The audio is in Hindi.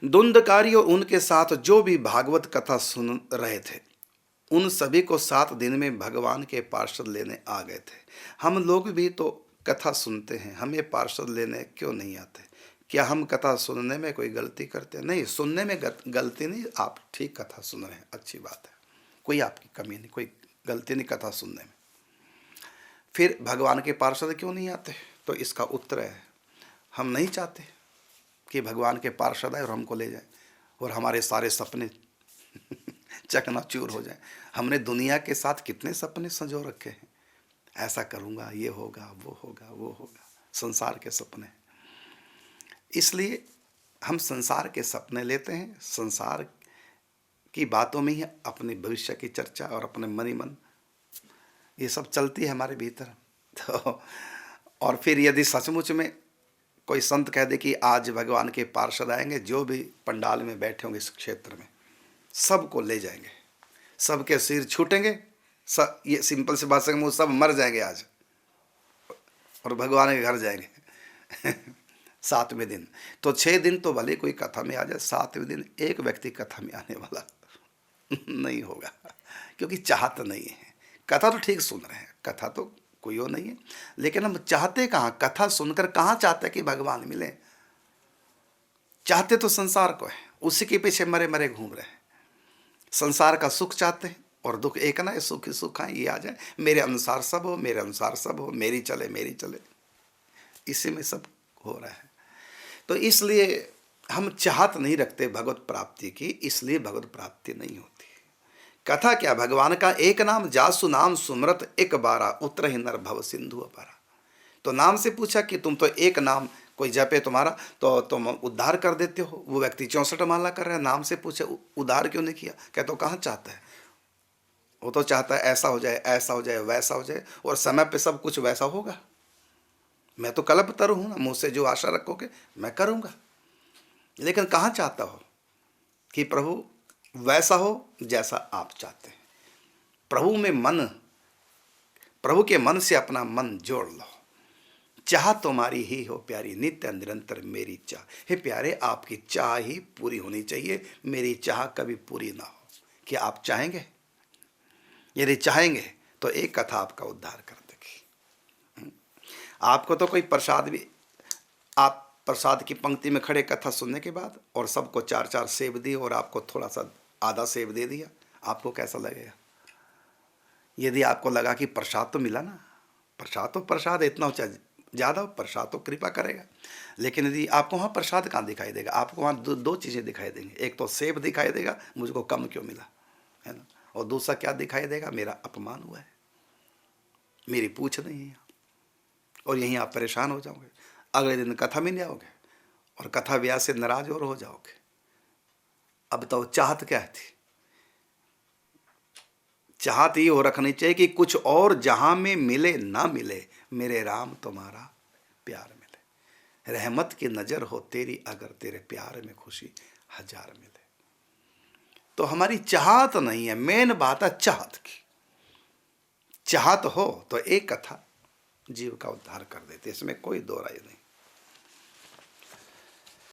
धुंधकारी और उनके साथ जो भी भागवत कथा सुन रहे थे, उन सभी को 7 दिन में भगवान के पार्षद लेने आ गए थे। हम लोग भी तो कथा सुनते हैं, हमें पार्षद लेने क्यों नहीं आते? क्या हम कथा सुनने में कोई गलती करते हैं? नहीं, सुनने में गलती नहीं, आप ठीक कथा सुन रहे हैं, अच्छी बात है, कोई आपकी कमी नहीं, कोई गलती नहीं कथा सुनने में। फिर भगवान के पार्षद क्यों नहीं आते? तो इसका उत्तर है, हम नहीं चाहते कि भगवान के पार्षद आए और हमको ले जाए और हमारे सारे सपने चकनाचूर हो जाए। हमने दुनिया के साथ कितने सपने संजो रखे हैं, ऐसा करूँगा, ये होगा, वो होगा, वो होगा, संसार के सपने। इसलिए हम संसार के सपने लेते हैं, संसार की बातों में ही अपने भविष्य की चर्चा और अपने मन ही मन ये सब चलती है हमारे भीतर। तो और फिर यदि सचमुच में कोई संत कह दे कि आज भगवान के पार्षद आएंगे, जो भी पंडाल में बैठे होंगे इस क्षेत्र में, सबको ले जाएंगे, सबके सिर छूटेंगे, सब, ये सिंपल सी बात है, सब मर जाएंगे आज और भगवान के घर जाएंगे 7वें दिन। तो 6 दिन तो भले कोई कथा में आ जाए, 7वें दिन एक व्यक्ति कथा में आने वाला नहीं होगा, क्योंकि चाहत नहीं है। कथा तो ठीक सुन रहे हैं, कथा तो कोई और नहीं है, लेकिन हम चाहते कहाँ? कथा सुनकर कहाँ चाहते कि भगवान मिले? चाहते तो संसार को है, उसी के पीछे मरे मरे घूम रहे हैं। संसार का सुख चाहते हैं और दुख एक ना है, सुख ही सुख है, ये आ जाए, मेरे अनुसार सब हो, मेरे अनुसार सब हो, मेरी चले मेरी चले, इसी में सब हो रहा है। तो इसलिए हम चाहत नहीं रखते भगवत प्राप्ति की, इसलिए भगवत प्राप्ति नहीं होती। कथा क्या? भगवान का एक नाम जासु नाम सुमरत एक बारा उतर ही नर भव सिंधु अपारा। तो नाम से पूछा कि तुम तो एक नाम कोई जपे तुम्हारा तो तुम उद्धार कर देते हो। वो व्यक्ति 64 माला कर रहा है, नाम से पूछे उद्धार क्यों नहीं किया? क्या तो कहाँ चाहता है? वो तो चाहता है ऐसा हो जाए, ऐसा हो जाए, वैसा हो जाए, और समय पे सब कुछ वैसा होगा। मैं तो कल्पतरु हूँ ना, मुझसे जो आशा रखोगे मैं करूँगा। लेकिन कहाँ चाहता हो कि प्रभु वैसा हो जैसा आप चाहते हैं? प्रभु में मन, प्रभु के मन से अपना मन जोड़ लो। चाह तुम्हारी ही हो प्यारी नित्य निरंतर मेरी चाह। हे प्यारे, आपकी चाह ही पूरी होनी चाहिए, मेरी चाह कभी पूरी ना हो। क्या आप चाहेंगे? यदि चाहेंगे तो एक कथा आपका उद्धार कर देगी। आपको तो कोई प्रसाद भी, आप प्रसाद की पंक्ति में खड़े कथा सुनने के बाद और सबको 4-4 सेब दिए और आपको थोड़ा सा आधा सेब दे दिया, आपको कैसा लगेगा? यदि आपको लगा कि प्रसाद तो मिला ना, प्रसाद तो प्रसाद इतना ऊंचा ज़्यादा, प्रसाद तो कृपा करेगा, लेकिन यदि आपको वहाँ प्रसाद कहाँ दिखाई देगा? आपको वहाँ दो चीज़ें दिखाई देंगी। एक तो सेब दिखाई देगा, मुझको कम क्यों मिला, है ना, और दूसरा क्या दिखाई देगा? मेरा अपमान हुआ है, मेरी पूछ नहीं है, और यहीं आप परेशान हो जाओगे। अगले दिन कथा में नहीं आओगे और कथा व्यास से नाराज और हो जाओगे। अब तो चाहत क्या थी? चाहत ये हो रखनी चाहिए कि कुछ और जहां में मिले ना मिले, मेरे राम तुम्हारा प्यार मिले। रहमत की नजर हो तेरी, अगर तेरे प्यार में खुशी हजार मिले। तो हमारी चाहत नहीं है, मेन बात है चाहत की। चाहत हो तो एक कथा जीव का उद्धार कर देते, इसमें कोई दो राय नहीं।